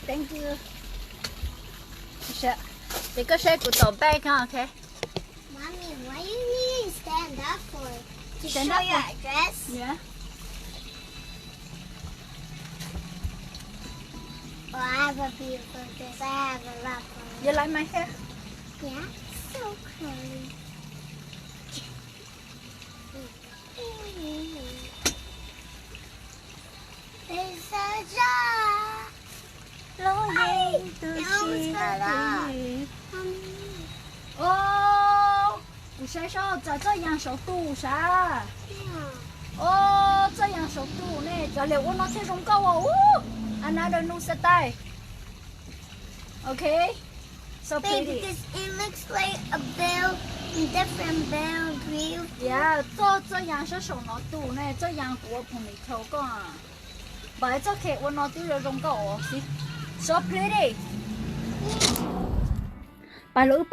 Thank you. Để có xe của tổ bay không? Okay. Mommy, why you need to stand up for? To Stand show up your for- address? Yeah. Oh, I have a beautiful dress. I have a lot of You like my hair? Yeah, so curly. It's a jar. Longing to It almost see fell out. you. Mommy. Oh, 不是说这样手度啥？ Yeah. 哦，这样手度呢，这里我拿这种高哦，another new style. Okay, so Babe, pretty. because it looks like a bell, different bell grill. Yeah, 这样是手拿度呢，这样我碰你头个。Bởi cho kệ我拿度了种高哦，see, so pretty. 拜了，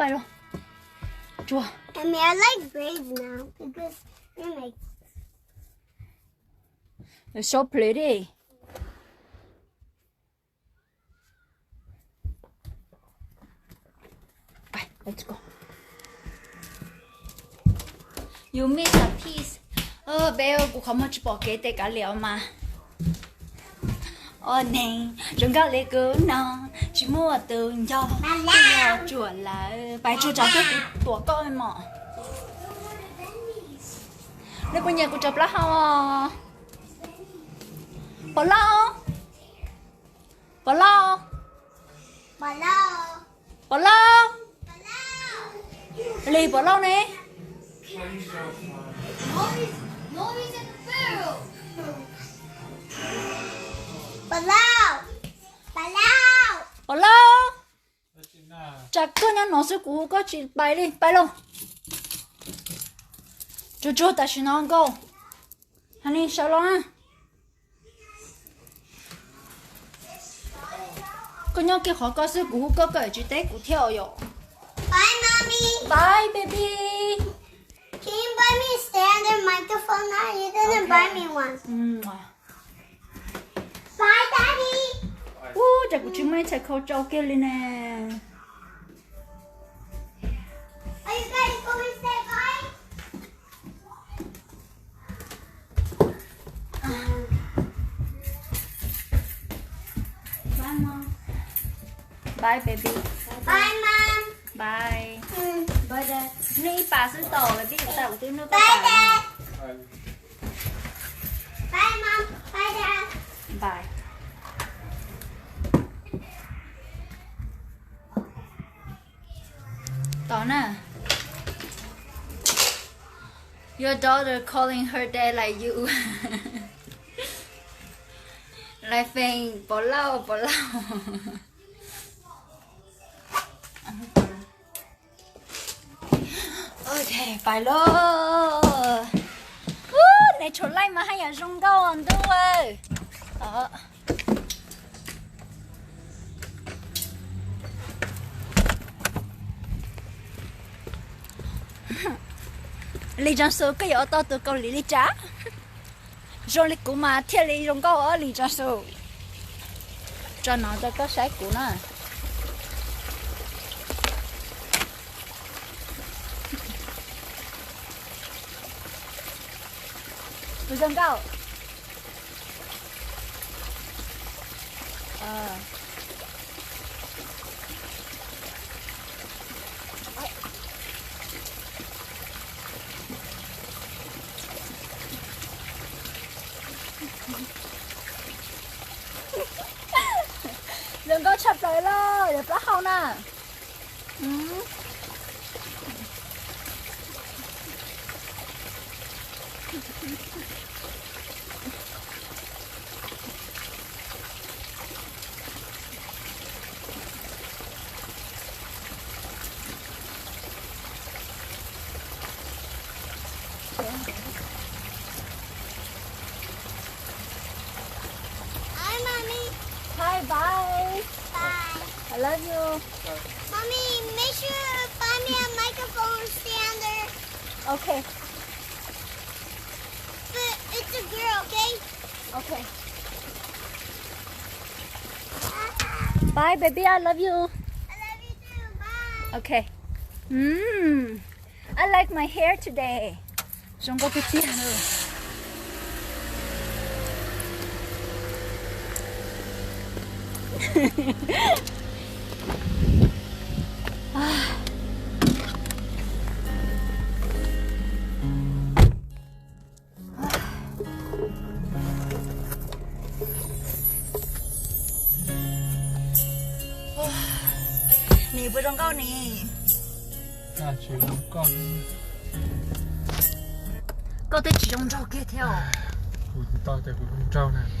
做。 I mean, I like braids now because they're like. It's so pretty. Bye, let's go. You miss a piece. Bé ơi, cũng không mất bỏ kế tay cả liệu mà. Này, chúng ta lấy cứ nó chỉ mua từ nhau. Chùa là bài chùa cháu cái của con mà. Đây bây giờ của chụp lá không? Bỏ lo. Hello. Lì bỏ lo nè. Nobody's in the barrel. Hello. Bỏ lo. Chặt cơ nhà nó sẽ cú có chỉ bài đi, bài luôn. Chú ta xin nó go. Honey, sao lo à? Con nhóc kia khó có sự cú có cởi chữ tế cú theo rồi. Bye, Mommy. Bye, baby. Can you buy me a standard microphone now? You didn't buy me one. Bye, Daddy. Chả của chú mấy chạy khâu trâu kia lên nè. Are you guys going to say bye? Bye, mom. Bye, baby. Bye, Mom. Bye. Bye, Dad. Ni bà sẽ tàu là biết tàu tiếng nước có Bye, bà. Dad. Bye, Mom. Bye, Dad. Bye. Donna, your daughter calling her dad like you. Like phèn bỏ lâu. Okay, phải lo. Này chỗ lại mà hay ở trong đâu ăn đâu ơi. Đó. Lý trang số cái ở tao tụi câu lý trả. Rồi lý cũ mà thiết lý trong câu ở lý trang số. Cho nó cho có sái cũ nè. Tụi dân câu. Đừng có chập lại lo, để bắt hông nè. Hi, Mommy. Bye bye. Bye. I love you. Mommy, make sure to buy me a microphone stander. Okay. But it's a girl, okay? Okay. Bye baby, I love you. I love you too. Bye. Okay. I like my hair today. Don't go to see her. Nè vừa trong câu nè. Chỉ con Câu tới chỉ trong rau kia theo. của to tại của con trâu này.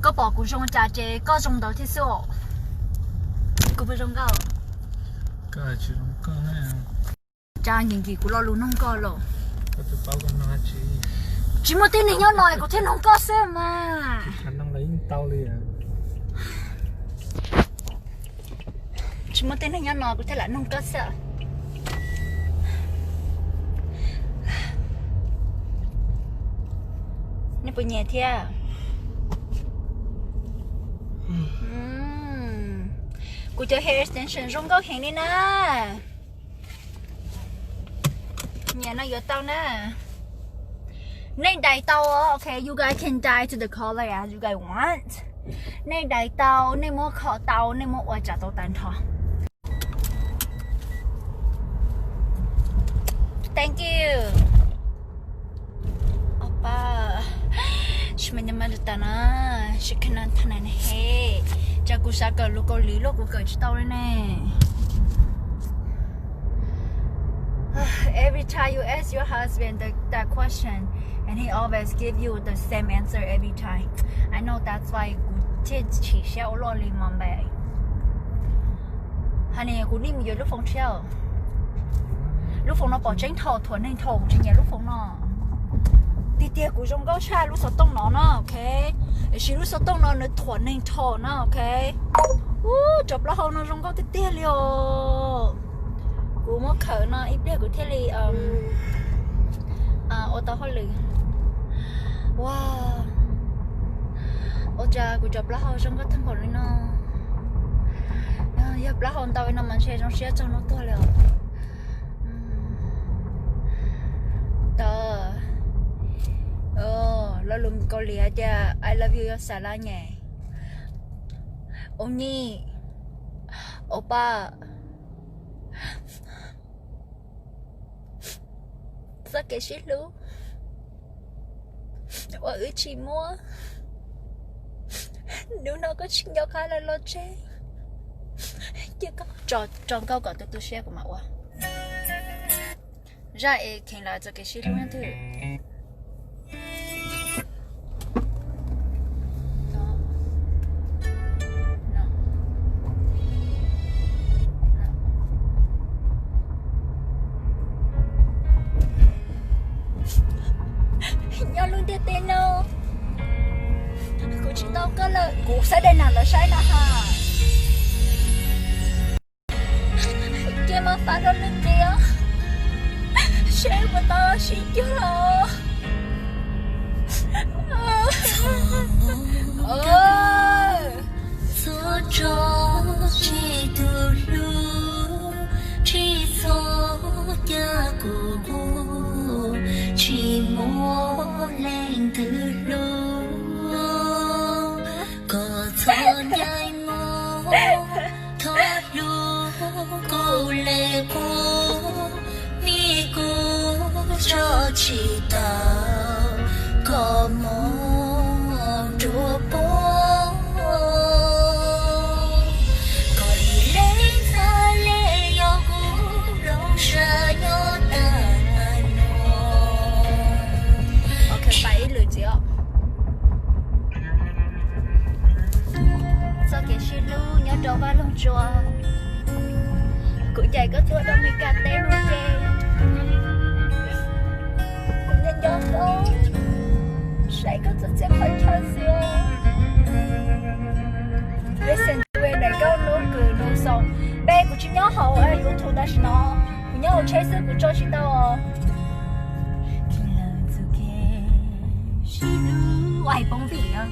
Có bỏ củ trong trà chế, có trong đầu thì sao? Cô vừa trong câu. Chỉ con này. Cha nhìn gì của lo luôn không có rồi. Có tụi bao con nói Chỉ một tên này nhau nói có thể không có xem mà. khả năng lấy tao liền. Chỉ một tên này nhau nói có thể là không có sợ. Nè bữa nhẹ thia. Cô cho hair extension rong có hàng đi nè. Nhà nó vô tao nè. Nên đại tao okay, you guys can dye to the color as you guys want. Nên đại tao, nên mua khó tao, nên mua oi trả tao tàn thọ. Thank you. Oppa. Mình nhầm được ta na, chỉ cần ăn thằng này hết. Cha cô sa cờ lúc cô lý lúc cô cởi cho tao nè. Every time you ask your husband that question, and he always give you the same answer every time. I know that's why cô chỉ xéo lo li mong bè. Honey, cô đi nhiều lúc phong xéo. Lúc phong nó bỏ tránh thầu thuần nên thầu trên nhà lúc phong nó. Tí tia của trong gấu cha lúc sao tông nó ok. Chỉ lúc sao tông nó nó thuần nên thầu nó ok. Chụp lá hậu nó trong gấu tí tia liều. Cô mất khởi nó ít biết của thế li ô tô hơi lì. Wow. Ô cha của chụp lá hậu trong gấu thằng còn lên nó. Giờ lá hậu tao nó mà xe trong xe trong nó to liều. Đó. Lo lùm câu lìa cha I love you xà la nhẹ. Oni Oppa Sao cái shit luôn. Ủa chị mua. Nếu nó có chuyện nhau khá là lo chê. Chứ có tròn câu còn tôi share của mạo à. ra ấy thành là cho cái shit luôn thử đó no. nhau luôn đi tên đâu cô chỉ tao có là cô sẽ đây nào là sai nào ha kia mà phá ra lên đi á sẽ mà tao xin chứ rồi gió gió chỉ từ lu chỉ gió nhà của cô chỉ muốn lên từ lu có gió nhai mô thoát lu cô lệ cô mi cô cho chỉ tao có mong chúa bố sao cái shit luôn nhớ trâu ba lông chua cũng chạy có chua đâu mình cà tê luôn chê cũng nhân gió cô sẽ có chút sẽ phải cho xíu listen to it để câu nô cười nô song bé của chị nhớ hậu ấy cũng thuộc đã nó của nhớ hậu chế sức của cho chị đâu ai bóng vị á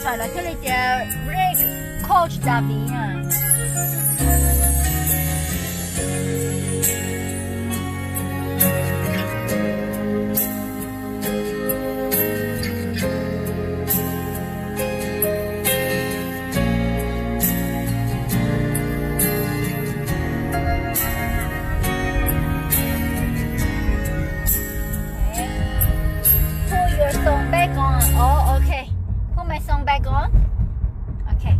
phải là cái này break coach đã bị à put your song back on. Oh, okay. Put my song back on. Okay.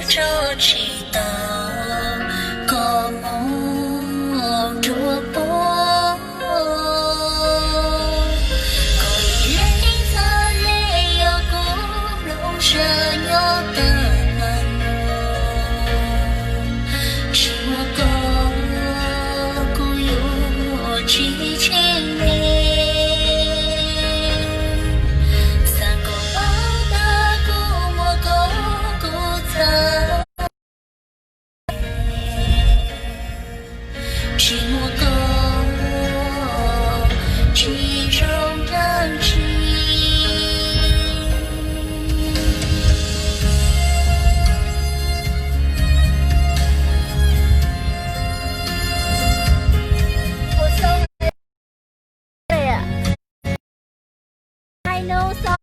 cho chị tao có mong chúa bố có lấy ra lệ yêu cũng lâu giờ nhớ tên chỉ một câu cô yêu chỉ trên chỉ một câu chỉ trong tháng chi cuộc sống dinosaur